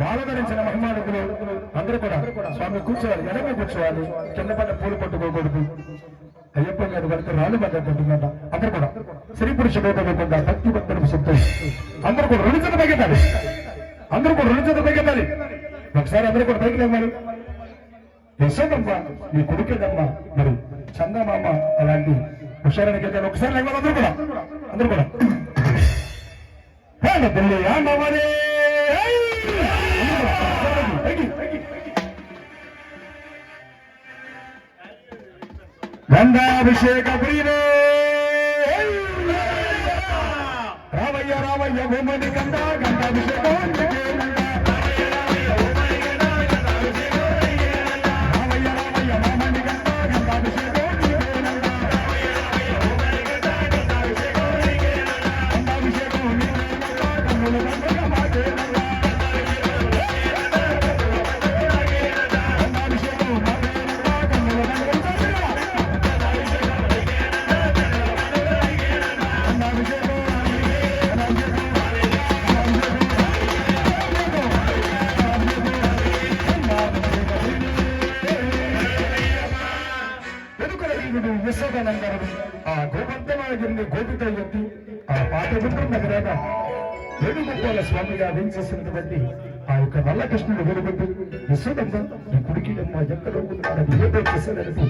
బాలధరించిన మహిమానుకులు అందరూ కూడా స్వామి కూర్చోవాలి, ఎడమ కూర్చోవాలి, కింద పడ్డ పూలు పట్టుకోకూడదు. అయ్యప్ప గారు పడితే రాళ్ళు పడ్డట్టుంటుందంట. అందరూ కూడా స్త్రీ పురుష భేదలేకుండా భక్తి భక్తులకు సంతోషం. అందరూ కూడా రెండు చేతులు పైకెత్తాలి, అందరూ కూడా రెండు చేతులు పైకెత్తాలి. ఒకసారి అందరూ కూడా పైకి లేవాలి. యశోదమ్మ నీ కొడుకేదమ్మా, మరి చందమామ అలాంటి హుషారానికి వెళ్తాను. ఒకసారి లేవాలి అందరూ కూడా, అందరూ కూడా గంగాభిషేక ప్రియులే రావయ్య రావయ్య భూమని గంగాభిషేకం ఆ గోపంతమాగిరిని గోపితో ఎత్తి ఆ పాట వింటున్నదిరాగా వేణుగోపాల స్వామిగా వేయించేసినటువంటి ఆ యొక్క నల్ల కృష్ణుడు వెలుగుంటూ యశోదమ్మ ఈ కుడికిడమ్మ ఎక్కడో ఉన్నాడని ఏదో చేశాడని